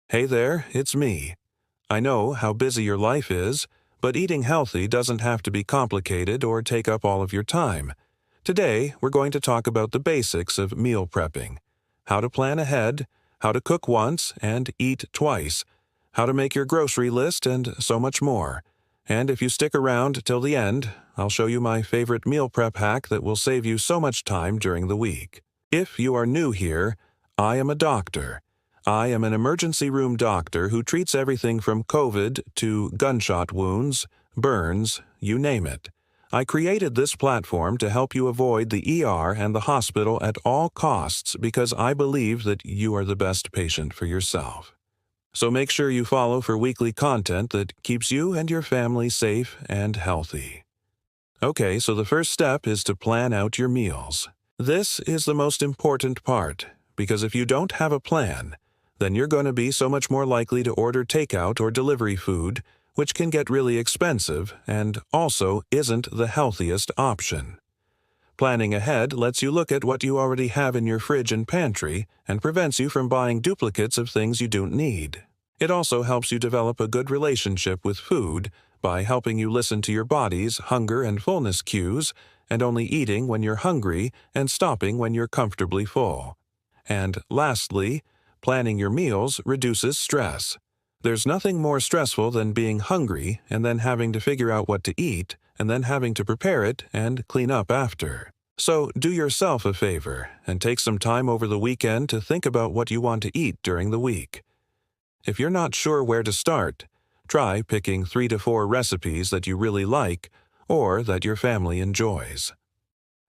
Hey there, it's me. I know how busy your life is, but eating healthy doesn't have to be complicated or take up all of your time. Today, we're going to talk about the basics of meal prepping, how to plan ahead, how to cook once and eat twice, how to make your grocery list, and so much more. And if you stick around till the end, I'll show you my favorite meal prep hack that will save you so much time during the week. If you are new here, I am a doctor. I am an emergency room doctor who treats everything from COVID to gunshot wounds, burns, you name it. I created this platform to help you avoid the ER and the hospital at all costs because I believe that you are the best patient for yourself. So make sure you follow for weekly content that keeps you and your family safe and healthy. Okay, so the first step is to plan out your meals. This is the most important part, because if you don't have a plan, then you're going to be so much more likely to order takeout or delivery food, which can get really expensive and also isn't the healthiest option. Planning ahead lets you look at what you already have in your fridge and pantry and prevents you from buying duplicates of things you don't need. It also helps you develop a good relationship with food by helping you listen to your body's hunger and fullness cues and only eating when you're hungry and stopping when you're comfortably full. And lastly, planning your meals reduces stress. There's nothing more stressful than being hungry and then having to figure out what to eat and then having to prepare it and clean up after. So do yourself a favor and take some time over the weekend to think about what you want to eat during the week. If you're not sure where to start, try picking 3 to 4 recipes that you really like or that your family enjoys.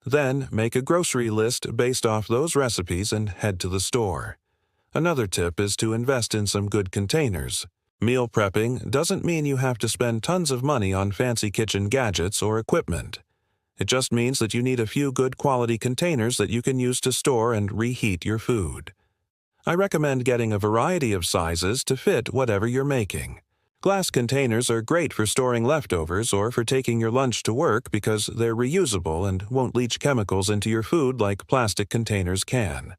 Then make a grocery list based off those recipes and head to the store. Another tip is to invest in some good containers. Meal prepping doesn't mean you have to spend tons of money on fancy kitchen gadgets or equipment. It just means that you need a few good quality containers that you can use to store and reheat your food. I recommend getting a variety of sizes to fit whatever you're making. Glass containers are great for storing leftovers or for taking your lunch to work because they're reusable and won't leach chemicals into your food like plastic containers can.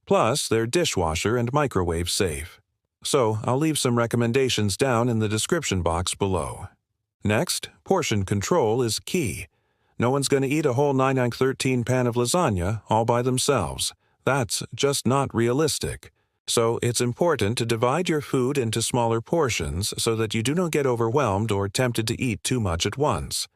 Plus, they're dishwasher and microwave safe. So, I'll leave some recommendations down in the description box below. Next, portion control is key. No one's going to eat a whole 9x13 pan of lasagna all by themselves. That's just not realistic. So, it's important to divide your food into smaller portions so that you do not get overwhelmed or tempted to eat too much at once.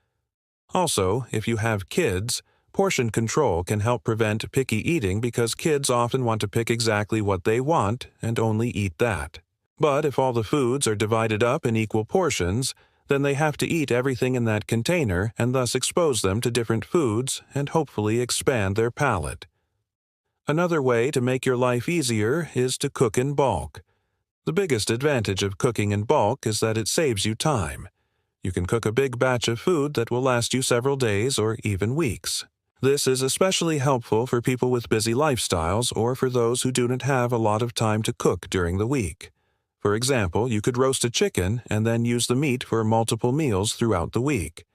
Also, if you have kids, portion control can help prevent picky eating because kids often want to pick exactly what they want and only eat that. But if all the foods are divided up in equal portions, then they have to eat everything in that container and thus expose them to different foods and hopefully expand their palate. Another way to make your life easier is to cook in bulk. The biggest advantage of cooking in bulk is that it saves you time. You can cook a big batch of food that will last you several days or even weeks. This is especially helpful for people with busy lifestyles or for those who do not have a lot of time to cook during the week. For example, you could roast a chicken and then use the meat for multiple meals throughout the week.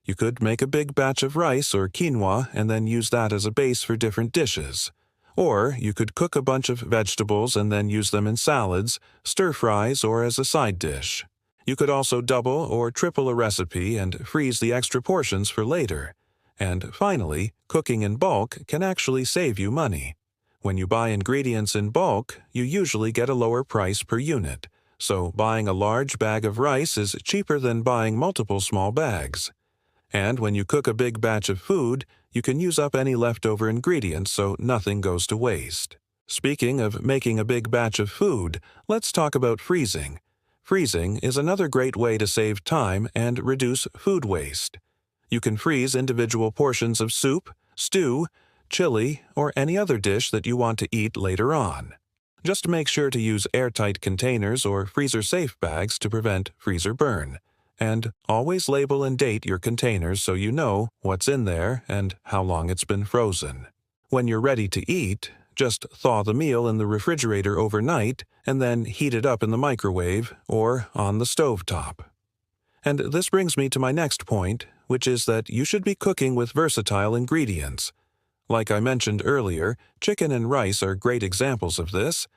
You could make a big batch of rice or quinoa and then use that as a base for different dishes. Or you could cook a bunch of vegetables and then use them in salads, stir-fries, or as a side dish. You could also double or triple a recipe and freeze the extra portions for later. And finally, cooking in bulk can actually save you money. When you buy ingredients in bulk, you usually get a lower price per unit. So buying a large bag of rice is cheaper than buying multiple small bags. And when you cook a big batch of food, you can use up any leftover ingredients so nothing goes to waste. Speaking of making a big batch of food, let's talk about freezing. Freezing is another great way to save time and reduce food waste. You can freeze individual portions of soup, stew, chili, or any other dish that you want to eat later on. Just make sure to use airtight containers or freezer-safe bags to prevent freezer burn. And always label and date your containers so you know what's in there and how long it's been frozen. When you're ready to eat, just thaw the meal in the refrigerator overnight and then heat it up in the microwave or on the stovetop. And this brings me to my next point, which is that you should be cooking with versatile ingredients. Like I mentioned earlier, chicken and rice are great examples of this.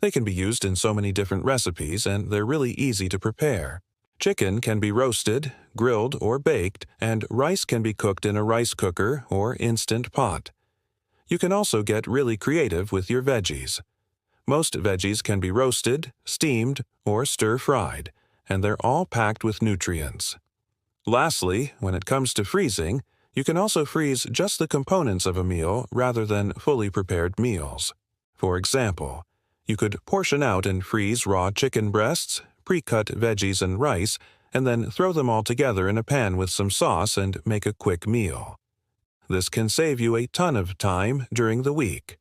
They can be used in so many different recipes, and they're really easy to prepare. Chicken can be roasted, grilled, or baked, and rice can be cooked in a rice cooker or instant pot. You can also get really creative with your veggies. Most veggies can be roasted, steamed, or stir-fried, and they're all packed with nutrients. Lastly, when it comes to freezing, you can also freeze just the components of a meal rather than fully prepared meals. For example, you could portion out and freeze raw chicken breasts, pre-cut veggies and rice, and then throw them all together in a pan with some sauce and make a quick meal. This can save you a ton of time during the week.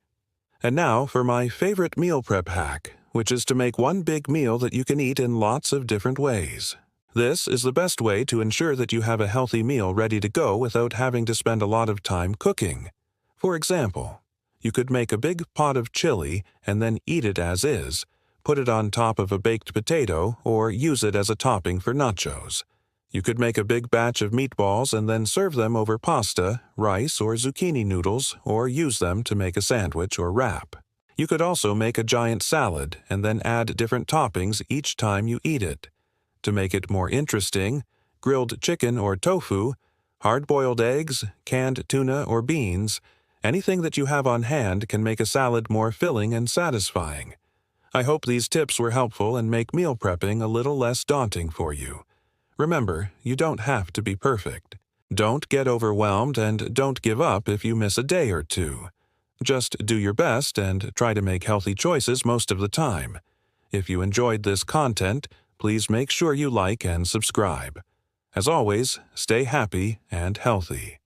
And now for my favorite meal prep hack, which is to make one big meal that you can eat in lots of different ways. This is the best way to ensure that you have a healthy meal ready to go without having to spend a lot of time cooking. For example, you could make a big pot of chili and then eat it as is, put it on top of a baked potato, or use it as a topping for nachos. You could make a big batch of meatballs and then serve them over pasta, rice, or zucchini noodles, or use them to make a sandwich or wrap. You could also make a giant salad and then add different toppings each time you eat it. To make it more interesting, grilled chicken or tofu, hard-boiled eggs, canned tuna or beans, anything that you have on hand can make a salad more filling and satisfying. I hope these tips were helpful and make meal prepping a little less daunting for you. Remember, you don't have to be perfect. Don't get overwhelmed and don't give up if you miss a day or two. Just do your best and try to make healthy choices most of the time. If you enjoyed this content, please make sure you like and subscribe. As always, stay happy and healthy.